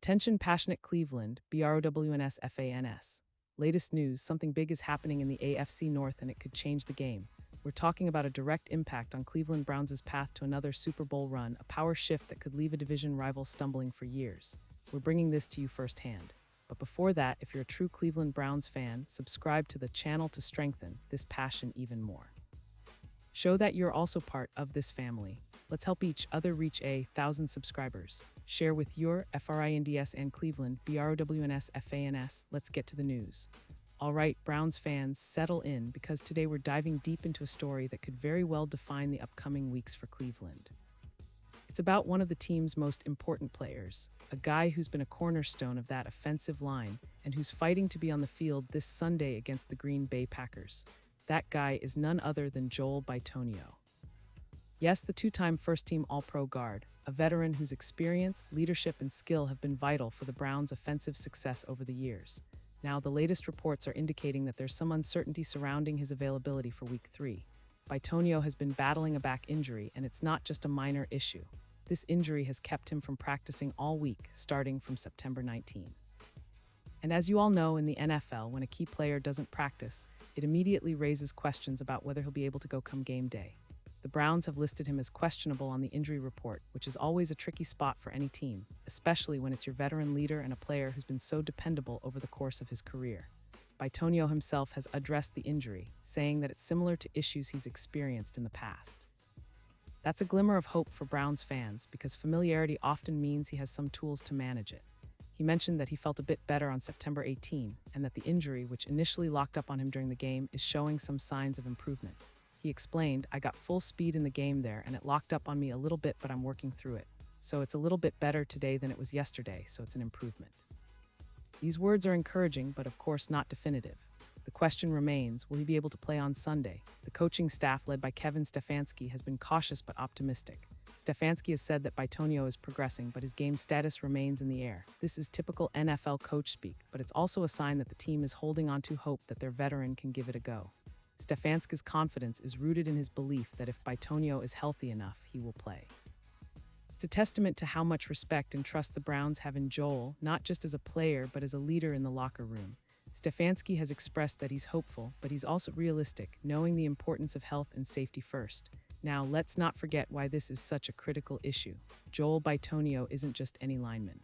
Attention passionate Cleveland, BROWNS FANS. Latest news, something big is happening in the AFC North and it could change the game. We're talking about a direct impact on Cleveland Browns' path to another Super Bowl run, a power shift that could leave a division rival stumbling for years. We're bringing this to you firsthand. But before that, if you're a true Cleveland Browns fan, subscribe to the channel to strengthen this passion even more. Show that you're also part of this family. Let's help each other reach 1,000 subscribers. Share with your FRINDS and Cleveland, BROWNS FANS. Let's get to the news. All right, Browns fans, settle in because today we're diving deep into a story that could very well define the upcoming weeks for Cleveland. It's about one of the team's most important players, a guy who's been a cornerstone of that offensive line and who's fighting to be on the field this Sunday against the Green Bay Packers. That guy is none other than Joel Bitonio. Yes, the two-time first-team All-Pro guard, a veteran whose experience, leadership, and skill have been vital for the Browns' offensive success over the years. Now, the latest reports are indicating that there's some uncertainty surrounding his availability for Week 3. Bitonio has been battling a back injury, and it's not just a minor issue. This injury has kept him from practicing all week, starting from September 19. And as you all know, in the NFL, when a key player doesn't practice, it immediately raises questions about whether he'll be able to go come game day. The Browns have listed him as questionable on the injury report, which is always a tricky spot for any team, especially when it's your veteran leader and a player who's been so dependable over the course of his career. Bitonio himself has addressed the injury, saying that it's similar to issues he's experienced in the past. That's a glimmer of hope for Browns fans because familiarity often means he has some tools to manage it. He mentioned that he felt a bit better on September 18 and that the injury, which initially locked up on him during the game, is showing some signs of improvement. He explained, "I got full speed in the game there and it locked up on me a little bit, but I'm working through it. So it's a little bit better today than it was yesterday, so it's an improvement." These words are encouraging, but of course not definitive. The question remains, will he be able to play on Sunday? The coaching staff, led by Kevin Stefanski, has been cautious but optimistic. Stefanski has said that Bitonio is progressing, but his game status remains in the air. This is typical NFL coach speak, but it's also a sign that the team is holding on to hope that their veteran can give it a go. Stefanski's confidence is rooted in his belief that if Bitonio is healthy enough, he will play. It's a testament to how much respect and trust the Browns have in Joel, not just as a player, but as a leader in the locker room. Stefanski has expressed that he's hopeful, but he's also realistic, knowing the importance of health and safety first. Now, let's not forget why this is such a critical issue. Joel Bitonio isn't just any lineman.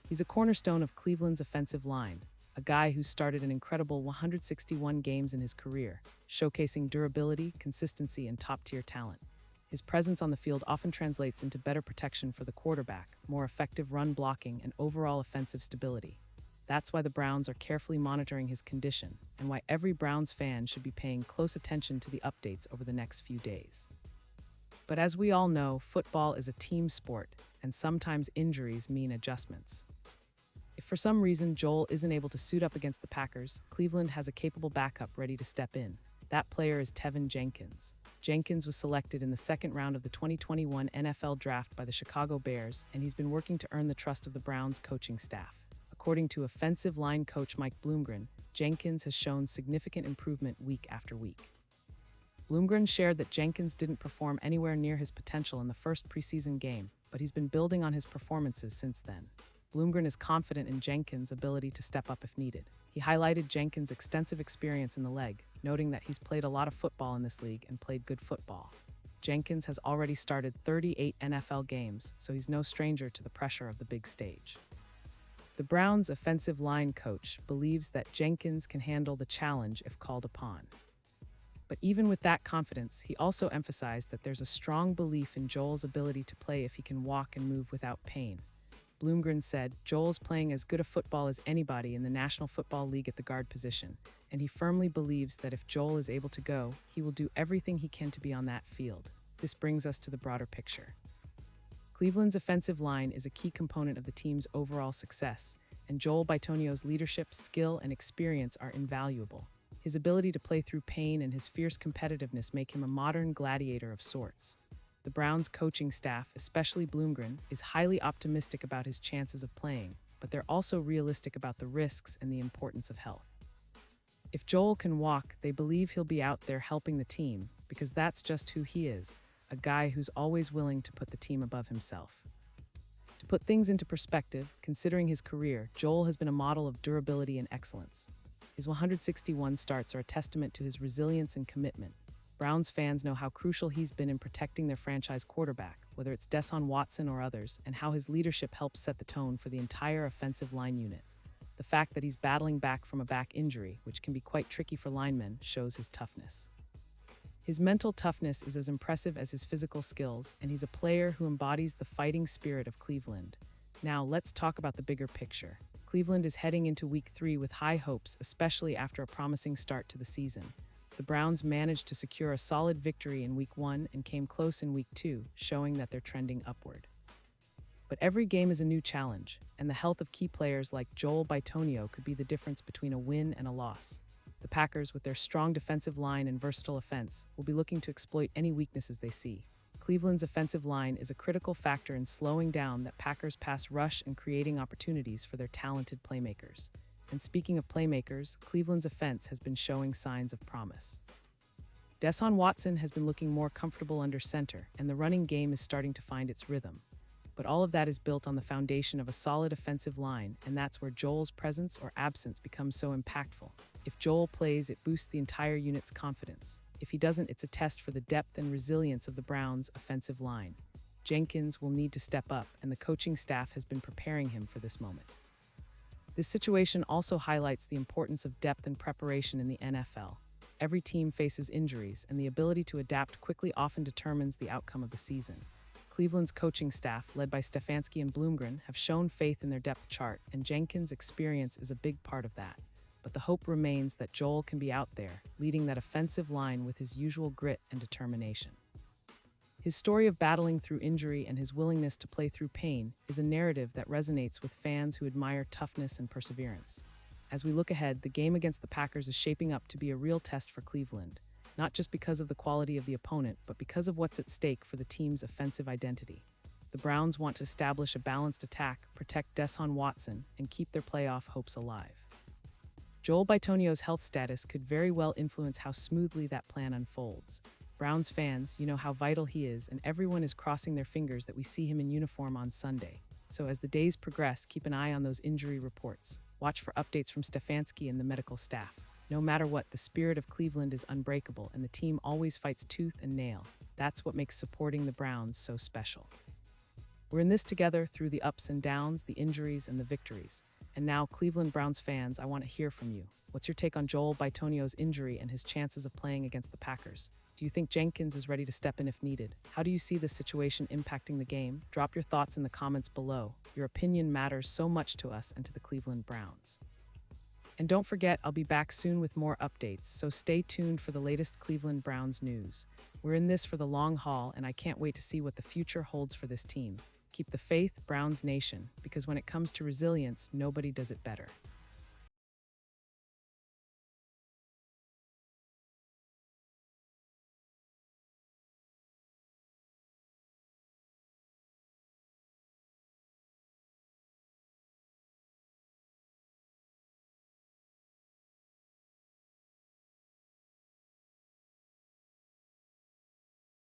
He's a cornerstone of Cleveland's offensive line, a guy who started an incredible 161 games in his career, showcasing durability, consistency, and top-tier talent. His presence on the field often translates into better protection for the quarterback, more effective run blocking, and overall offensive stability. That's why the Browns are carefully monitoring his condition, and why every Browns fan should be paying close attention to the updates over the next few days. But as we all know, football is a team sport, and sometimes injuries mean adjustments. If for some reason Joel isn't able to suit up against the Packers, Cleveland has a capable backup ready to step in. That player is Teven Jenkins. Jenkins was selected in the second round of the 2021 NFL Draft by the Chicago Bears, and he's been working to earn the trust of the Browns coaching staff. According to offensive line coach Mike Bloomgren, Jenkins has shown significant improvement week after week. Bloomgren shared that Jenkins didn't perform anywhere near his potential in the first preseason game, but he's been building on his performances since then. Bloomgren is confident in Jenkins' ability to step up if needed. He highlighted Jenkins' extensive experience in the leg, noting that he's played a lot of football in this league and played good football. Jenkins has already started 38 NFL games, so he's no stranger to the pressure of the big stage. The Browns' offensive line coach believes that Jenkins can handle the challenge if called upon. But even with that confidence, he also emphasized that there's a strong belief in Joel's ability to play if he can walk and move without pain. Bloomgren said, "Joel's playing as good a football as anybody in the National Football League at the guard position, and he firmly believes that if Joel is able to go, he will do everything he can to be on that field." This brings us to the broader picture. Cleveland's offensive line is a key component of the team's overall success, and Joel Bitonio's leadership, skill, and experience are invaluable. His ability to play through pain and his fierce competitiveness make him a modern gladiator of sorts. The Browns' coaching staff, especially Bloomgren, is highly optimistic about his chances of playing, but they're also realistic about the risks and the importance of health. If Joel can walk, they believe he'll be out there helping the team, because that's just who he is, a guy who's always willing to put the team above himself. To put things into perspective, considering his career, Joel has been a model of durability and excellence. His 161 starts are a testament to his resilience and commitment. Browns fans know how crucial he's been in protecting their franchise quarterback, whether it's Deshaun Watson or others, and how his leadership helps set the tone for the entire offensive line unit. The fact that he's battling back from a back injury, which can be quite tricky for linemen, shows his toughness. His mental toughness is as impressive as his physical skills, and he's a player who embodies the fighting spirit of Cleveland. Now, let's talk about the bigger picture. Cleveland is heading into Week 3 with high hopes, especially after a promising start to the season. The Browns managed to secure a solid victory in Week 1 and came close in Week 2, showing that they're trending upward. But every game is a new challenge, and the health of key players like Joel Bitonio could be the difference between a win and a loss. The Packers, with their strong defensive line and versatile offense, will be looking to exploit any weaknesses they see. Cleveland's offensive line is a critical factor in slowing down that Packers' pass rush and creating opportunities for their talented playmakers. And speaking of playmakers, Cleveland's offense has been showing signs of promise. Deshaun Watson has been looking more comfortable under center, and the running game is starting to find its rhythm. But all of that is built on the foundation of a solid offensive line, and that's where Joel's presence or absence becomes so impactful. If Joel plays, it boosts the entire unit's confidence. If he doesn't, it's a test for the depth and resilience of the Browns' offensive line. Jenkins will need to step up, and the coaching staff has been preparing him for this moment. This situation also highlights the importance of depth and preparation in the NFL. Every team faces injuries, and the ability to adapt quickly often determines the outcome of the season. Cleveland's coaching staff, led by Stefanski and Bloomgren, have shown faith in their depth chart, and Jenkins' experience is a big part of that. But the hope remains that Joel can be out there, leading that offensive line with his usual grit and determination. His story of battling through injury and his willingness to play through pain is a narrative that resonates with fans who admire toughness and perseverance. As we look ahead, the game against the Packers is shaping up to be a real test for Cleveland, not just because of the quality of the opponent, but because of what's at stake for the team's offensive identity. The Browns want to establish a balanced attack, protect Deshaun Watson, and keep their playoff hopes alive. Joel Bitonio's health status could very well influence how smoothly that plan unfolds. Browns fans, you know how vital he is, and everyone is crossing their fingers that we see him in uniform on Sunday. So as the days progress, keep an eye on those injury reports. Watch for updates from Stefanski and the medical staff. No matter what, the spirit of Cleveland is unbreakable, and the team always fights tooth and nail. That's what makes supporting the Browns so special. We're in this together through the ups and downs, the injuries and the victories. And now, Cleveland Browns fans, I want to hear from you. What's your take on Joel Bitonio's injury and his chances of playing against the Packers? Do you think Jenkins is ready to step in if needed? How do you see this situation impacting the game? Drop your thoughts in the comments below. Your opinion matters so much to us and to the Cleveland Browns. And don't forget, I'll be back soon with more updates, so stay tuned for the latest Cleveland Browns news. We're in this for the long haul, and I can't wait to see what the future holds for this team. Keep the faith, Browns Nation, because when it comes to resilience, nobody does it better.